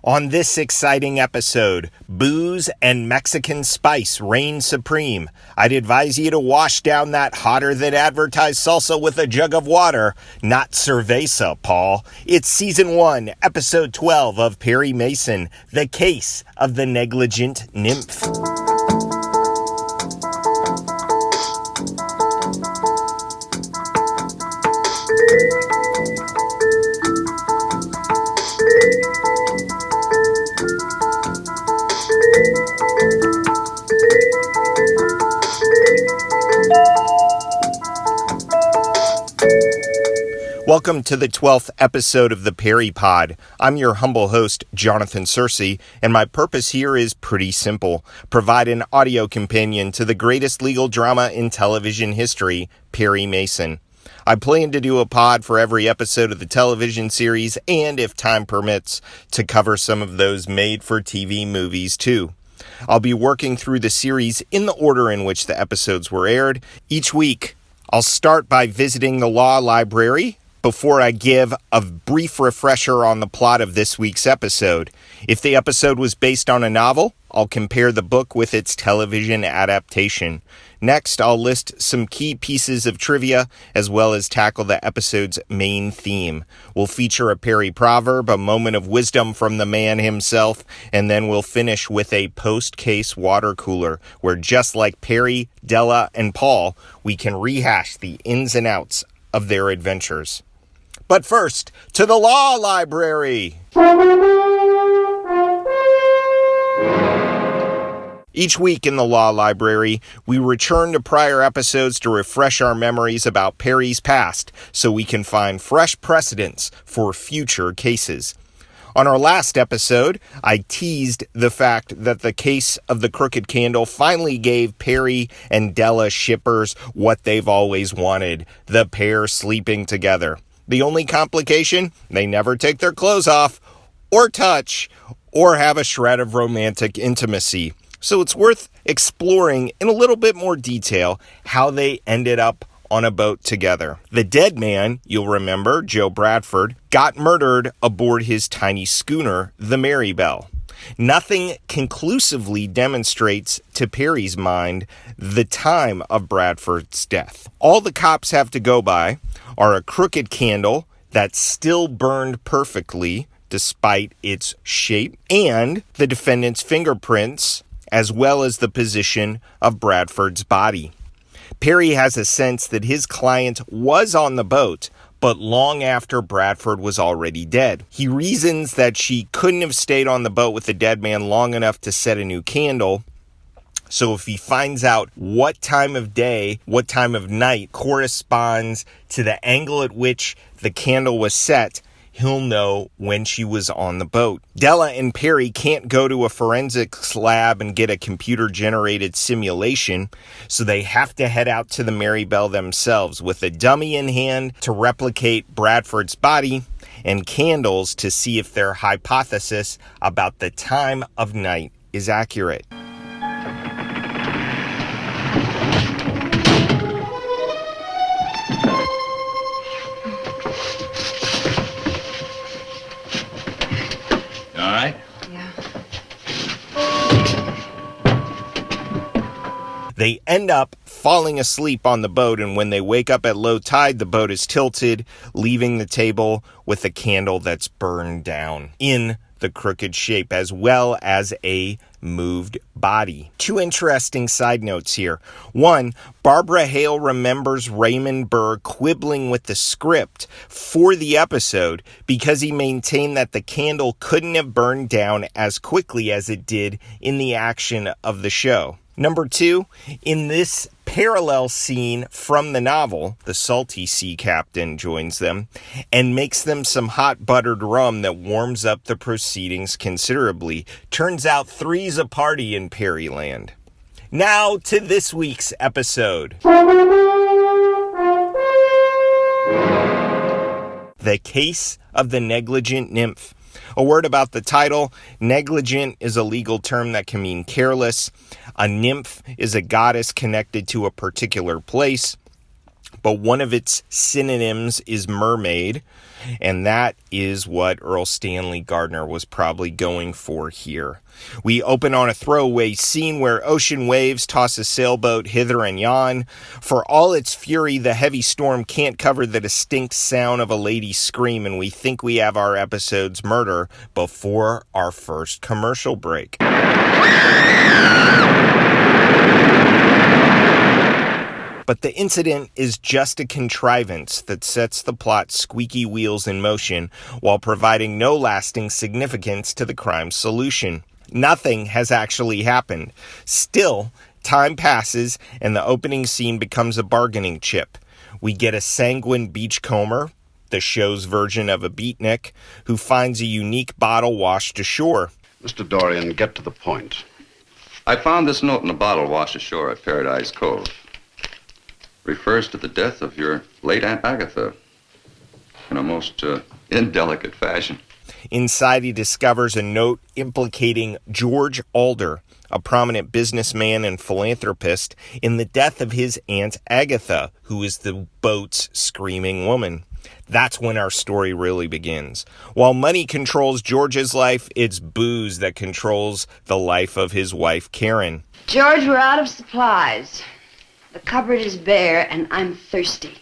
On this exciting episode, booze and Mexican spice reign supreme. I'd advise you to wash down that hotter-than-advertised salsa with a jug of water, not cerveza, Paul. It's Season 1, Episode 12 of Pirie Mason, The Case of the Negligent Nymph. Welcome to the 12th episode of the Pirie Pod. I'm your humble host, Jonathan Searcy, and my purpose here is pretty simple. Provide an audio companion to the greatest legal drama in television history, Pirie Mason. I plan to do a pod for every episode of the television series, and if time permits, to cover some of those made-for-TV movies too. I'll be working through the series in the order in which the episodes were aired. Each week, I'll start by visiting the law library before I give a brief refresher on the plot of this week's episode. If the episode was based on a novel, I'll compare the book with its television adaptation. Next, I'll list some key pieces of trivia, as well as tackle the episode's main theme. We'll feature a Pirie Proverb, a moment of wisdom from the man himself, and then we'll finish with a post-case water cooler, where just like Pirie, Della, and Paul, we can rehash the ins and outs of their adventures. But first, to the law library! Each week in the law library, we return to prior episodes to refresh our memories about Pirie's past so we can find fresh precedents for future cases. On our last episode, I teased the fact that the case of the crooked candle finally gave Pirie and Della shippers what they've always wanted, the pair sleeping together. The only complication, they never take their clothes off, or touch, or have a shred of romantic intimacy. So it's worth exploring in a little bit more detail how they ended up on a boat together. The dead man, you'll remember, Joe Bradford, got murdered aboard his tiny schooner, the Marybelle. Nothing conclusively demonstrates to Pirie's mind the time of Bradford's death. All the cops have to go by are a crooked candle that still burned perfectly despite its shape, and the defendant's fingerprints, as well as the position of Bradford's body. Pirie has a sense that his client was on the boat, but long after Bradford was already dead. He reasons that she couldn't have stayed on the boat with the dead man long enough to set a new candle. So if he finds out what time of day, what time of night corresponds to the angle at which the candle was set, he'll know when she was on the boat. Della and Pirie can't go to a forensics lab and get a computer-generated simulation, so they have to head out to the Marybelle themselves with a dummy in hand to replicate Bradford's body and candles to see if their hypothesis about the time of night is accurate. All right? Yeah. They end up falling asleep on the boat, and when they wake up at low tide, the boat is tilted, leaving the table with a candle that's burned down in the crooked shape, as well as a moved body. Two interesting side notes here. One, Barbara Hale remembers Raymond Burr quibbling with the script for the episode because he maintained that the candle couldn't have burned down as quickly as it did in the action of the show. Number two, in this parallel scene from the novel, the salty sea captain joins them and makes them some hot buttered rum that warms up the proceedings considerably. Turns out three's a party in Pirie land. Now to this week's episode. The Case of the Negligent Nymph. A word about the title. Negligent is a legal term that can mean careless. A nymph is a goddess connected to a particular place. but one of its synonyms is mermaid, and that is what Earl Stanley Gardner was probably going for here. We open on a throwaway scene where ocean waves toss a sailboat hither and yon. For all its fury, the heavy storm can't cover the distinct sound of a lady's scream, and we think we have our episode's murder before our first commercial break. But the incident is just a contrivance that sets the plot's squeaky wheels in motion while providing no lasting significance to the crime's solution. Nothing has actually happened. Still, time passes and the opening scene becomes a bargaining chip. We get a sanguine beachcomber, the show's version of a beatnik, who finds a unique bottle washed ashore. Mr. Dorian, get to the point. I found this note in a bottle washed ashore at Paradise Cove. Refers to the death of your late Aunt Agatha in a most indelicate fashion. Inside, he discovers a note implicating George Alder, a prominent businessman and philanthropist, in the death of his Aunt Agatha, who is the boat's screaming woman. That's when our story really begins. While money controls George's life, it's booze that controls the life of his wife, Karen. George, we're out of supplies. The cupboard is bare, and I'm thirsty.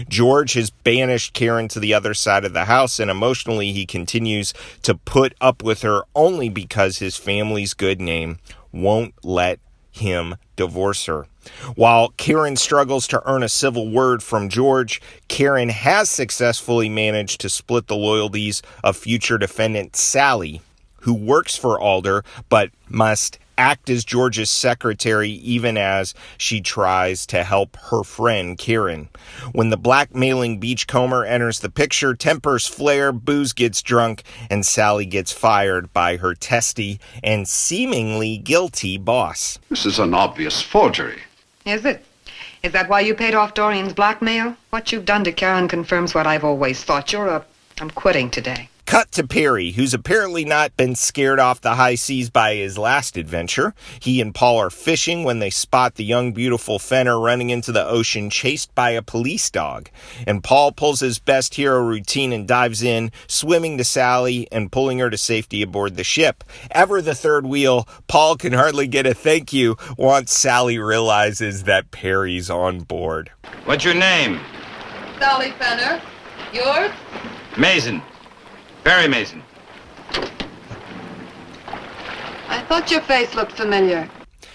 George has banished Karen to the other side of the house, and emotionally he continues to put up with her only because his family's good name won't let him divorce her. While Karen struggles to earn a civil word from George, Karen has successfully managed to split the loyalties of future defendant Sally, who works for Alder but must act as George's secretary even as she tries to help her friend Karen. When the blackmailing beachcomber enters the picture, tempers flare, booze gets drunk, and Sally gets fired by her testy and seemingly guilty boss. This is an obvious forgery. Is it? Is that why you paid off Dorian's blackmail? What you've done to Karen confirms what I've always thought. I'm quitting today. Cut to Pirie, who's apparently not been scared off the high seas by his last adventure. He and Paul are fishing when they spot the young, beautiful Fenner running into the ocean, chased by a police dog. And Paul pulls his best hero routine and dives in, swimming to Sally and pulling her to safety aboard the ship. Ever the third wheel, Paul can hardly get a thank you once Sally realizes that Perry's on board. What's your name? Sally Fenner. Yours? Mason. Barry Mason. I thought your face looked familiar.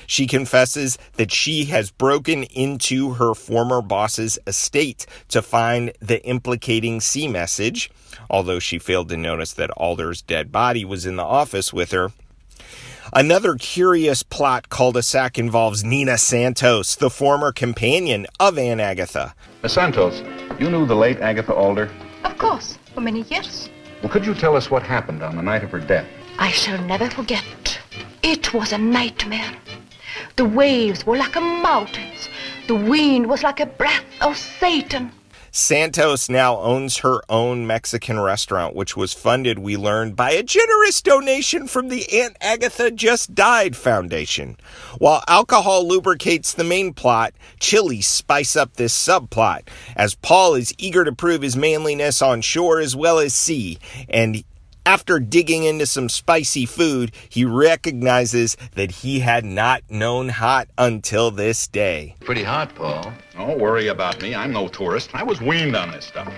She confesses that she has broken into her former boss's estate to find the implicating sea message, although she failed to notice that Alder's dead body was in the office with her. Another curious plot cul-de-sac involves Nina Santos, the former companion of Aunt Agatha. Miss Santos, you knew the late Agatha Alder? Of course, for many years. Well, could you tell us what happened on the night of her death? I shall never forget. It was a nightmare. The waves were like mountains. The wind was like a breath of Satan. Santos now owns her own Mexican restaurant, which was funded, we learned, by a generous donation from the Aunt Agatha Just Died Foundation. While alcohol lubricates the main plot, chilies spice up this subplot, as Paul is eager to prove his manliness on shore as well as sea, and after digging into some spicy food, he recognizes that he had not known hot until this day. Pretty hot, Paul. Don't worry about me. I'm no tourist. I was weaned on this stuff.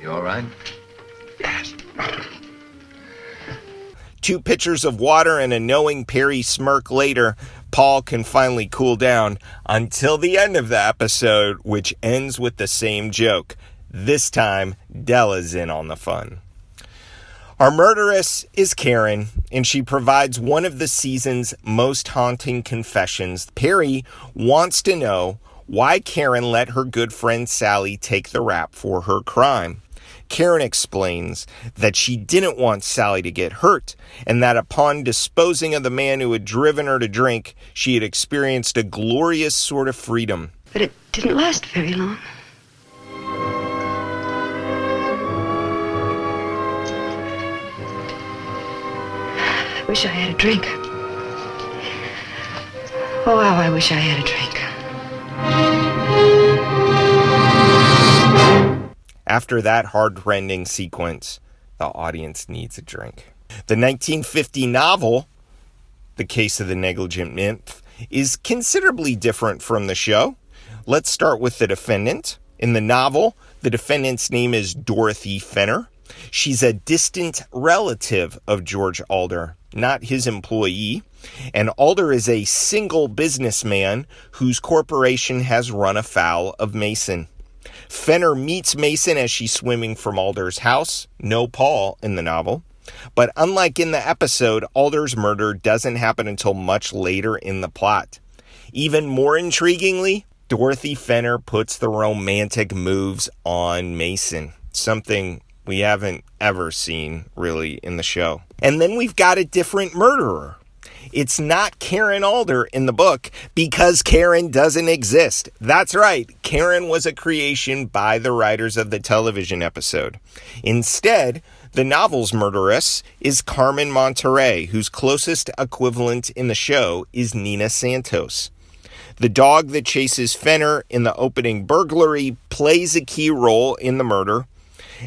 You all right? Yes. 2 pitchers of water and a knowing Perry smirk later, Paul can finally cool down until the end of the episode, which ends with the same joke. This time, Della's in on the fun. Our murderess is Karen, and she provides one of the season's most haunting confessions. Perry wants to know why Karen let her good friend Sally take the rap for her crime. Karen explains that she didn't want Sally to get hurt, and that upon disposing of the man who had driven her to drink, she had experienced a glorious sort of freedom. But it didn't last very long. I wish I had a drink. Oh, how I wish I had a drink. After that heart-rending sequence, the audience needs a drink. The 1950 novel, The Case of the Negligent Nymph, is considerably different from the show. Let's start with the defendant. In the novel, the defendant's name is Dorothy Fenner. She's a distant relative of George Alder, not his employee. And Alder is a single businessman whose corporation has run afoul of Mason. Fenner meets Mason as she's swimming from Alder's house. No Paul in the novel. But unlike in the episode, Alder's murder doesn't happen until much later in the plot. Even more intriguingly, Dorothy Fenner puts the romantic moves on Mason, something we haven't ever seen really in the show. And then we've got a different murderer. It's not Karen Alder in the book because Karen doesn't exist. That's right, Karen was a creation by the writers of the television episode. Instead, the novel's murderess is Carmen Monterey, whose closest equivalent in the show is Nina Santos. The dog that chases Fenner in the opening burglary plays a key role in the murder,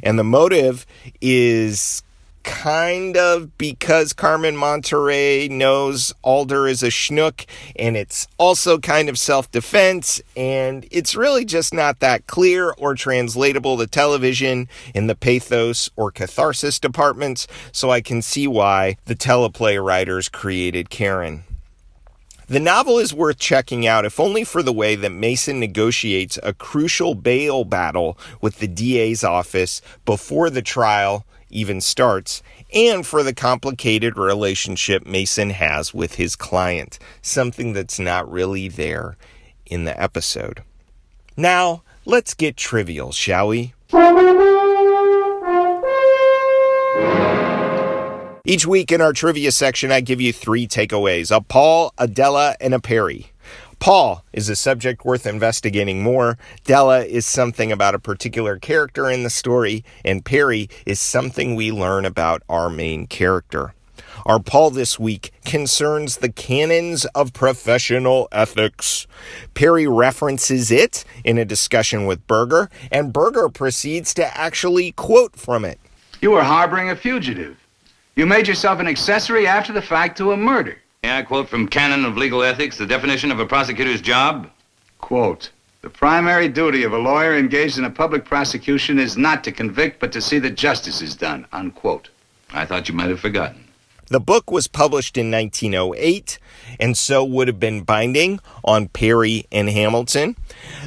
and the motive is kind of because Carmen Monterey knows Alder is a schnook, and it's also kind of self-defense, and it's really just not that clear or translatable to television in the pathos or catharsis departments, so I can see why the teleplay writers created Karen. The novel is worth checking out, if only for the way that Mason negotiates a crucial bail battle with the DA's office before the trial even starts, and for the complicated relationship Mason has with his client, something that's not really there in the episode. Now, let's get trivial, shall we? Each week in our trivia section, I give you 3 takeaways: a Paul, a Della, and a Pirie. Paul is a subject worth investigating more. Della is something about a particular character in the story. And Pirie is something we learn about our main character. Our Paul this week concerns the canons of professional ethics. Pirie references it in a discussion with Berger, and Berger proceeds to actually quote from it. You were harboring a fugitive. You made yourself an accessory after the fact to a murder. May I quote from Canon of Legal Ethics, the definition of a prosecutor's job? Quote, the primary duty of a lawyer engaged in a public prosecution is not to convict, but to see that justice is done, unquote. I thought you might have forgotten. The book was published in 1908, and so would have been binding on Pirie and Hamilton.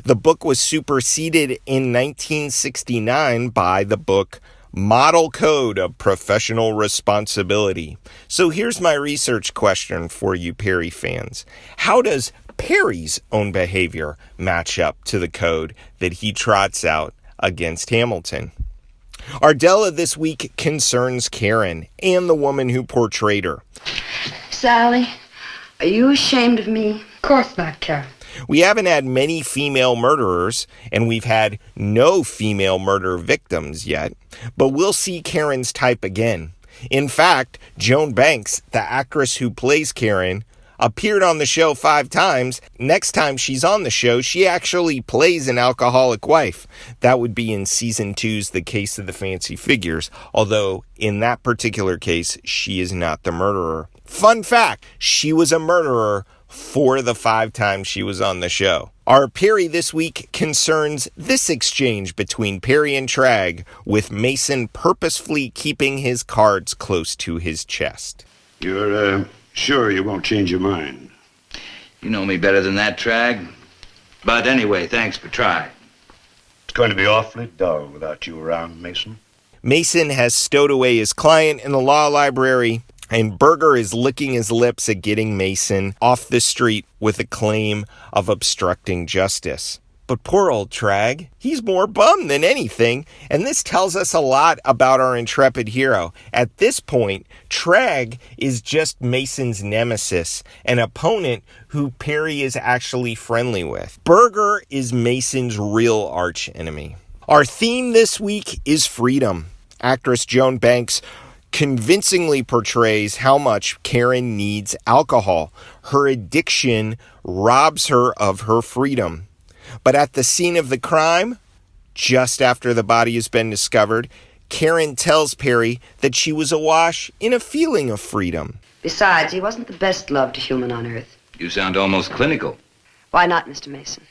The book was superseded in 1969 by the book Model Code of Professional Responsibility. So here's my research question for you Pirie fans. How does Pirie's own behavior match up to the code that he trots out against Hamilton? Our Della this week concerns Karen and the woman who portrayed her. Sally, are you ashamed of me? Of course not, Karen. We haven't had many female murderers, and we've had no female murder victims yet, but we'll see Karen's type again. In fact, Joan Banks, the actress who plays Karen, appeared on the show 5 times. Next time she's on the show, she actually plays an alcoholic wife. That would be in season 2's The Case of the Fancy Figures, although in that particular case, she is not the murderer. Fun fact, she was a murderer for the 5 times she was on the show. Our Pirie this week concerns this exchange between Pirie and Tragg, with Mason purposefully keeping his cards close to his chest. You're, sure you won't change your mind? You know me better than that, Tragg. But anyway, thanks for trying. It's going to be awfully dull without you around, Mason. Mason has stowed away his client in the law library, and Berger is licking his lips at getting Mason off the street with a claim of obstructing justice. But poor old Tragg, he's more bummed than anything, and this tells us a lot about our intrepid hero. At this point, Tragg is just Mason's nemesis, an opponent who Pirie is actually friendly with. Berger is Mason's real arch enemy. Our theme this week is freedom. Actress Joan Banks convincingly portrays how much Karen needs alcohol. Her addiction robs her of her freedom. But at the scene of the crime, just after the body has been discovered, Karen tells Pirie that she was awash in a feeling of freedom. Besides, he wasn't the best loved human on earth. You sound almost clinical. Why not, Mr. Mason?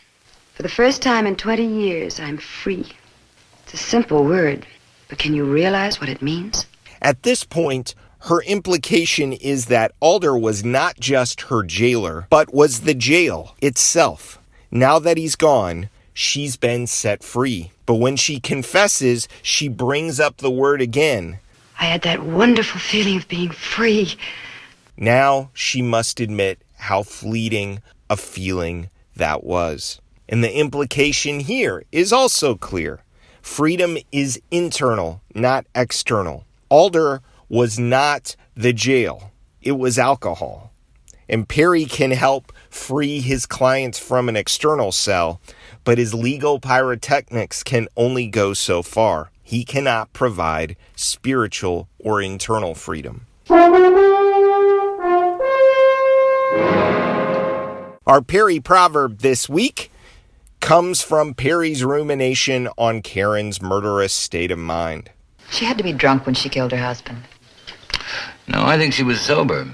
For the first time in 20 years, I'm free. It's a simple word, but can you realize what it means? At this point, her implication is that Alder was not just her jailer, but was the jail itself. Now that he's gone, she's been set free. But when she confesses, she brings up the word again. I had that wonderful feeling of being free. Now she must admit how fleeting a feeling that was. And the implication here is also clear. Freedom is internal, not external. Alder was not the jail. It was alcohol. And Pirie can help free his clients from an external cell, but his legal pyrotechnics can only go so far. He cannot provide spiritual or internal freedom. Our Pirie proverb this week comes from Pirie's rumination on Karen's murderous state of mind. She had to be drunk when she killed her husband. No, I think she was sober.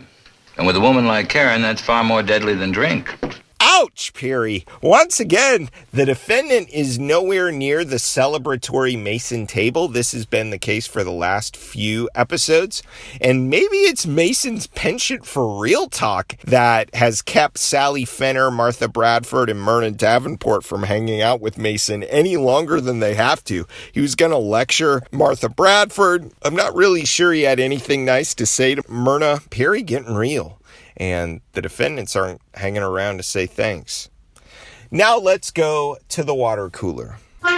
And with a woman like Karen, that's far more deadly than drink. Ouch, Pirie. Once again, the defendant is nowhere near the celebratory Mason table. This has been the case for the last few episodes. And maybe it's Mason's penchant for real talk that has kept Sally Fenner, Martha Bradford, and Myrna Davenport from hanging out with Mason any longer than they have to. He was going to lecture Martha Bradford. I'm not really sure he had anything nice to say to Myrna. Pirie getting real. And the defendants aren't hanging around to say thanks. Now let's go to the water cooler. You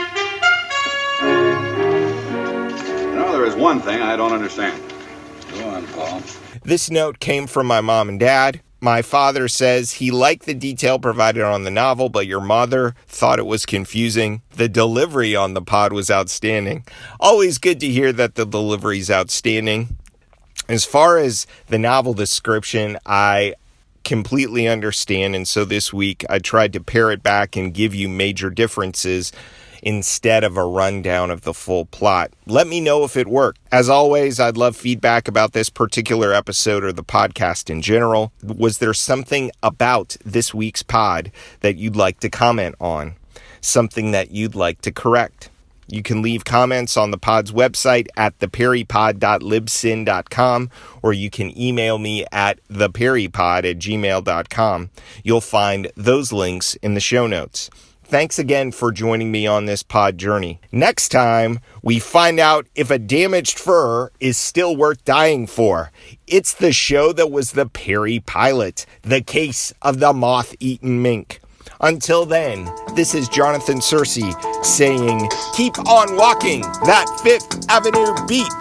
know, there is one thing I don't understand. Go on, Paul. This note came from my mom and dad. My father says he liked the detail provided on the novel, but your mother thought it was confusing. The delivery on the pod was outstanding. Always good to hear that the delivery's outstanding. As far as the novel description, I completely understand, and so this week I tried to pare it back and give you major differences instead of a rundown of the full plot. Let me know if it worked. As always, I'd love feedback about this particular episode or the podcast in general. Was there something about this week's pod that you'd like to comment on? Something that you'd like to correct? You can leave comments on the pod's website at thepiriepod.libsyn.com, or you can email me at thepiriepod@gmail.com. You'll find those links in the show notes. Thanks again for joining me on this pod journey. Next time, we find out if a damaged fur is still worth dying for. It's the show that was the Pirie pilot, the case of the moth-eaten mink. Until then, this is Jonathan Searcy saying, keep on walking that Fifth Avenue beat.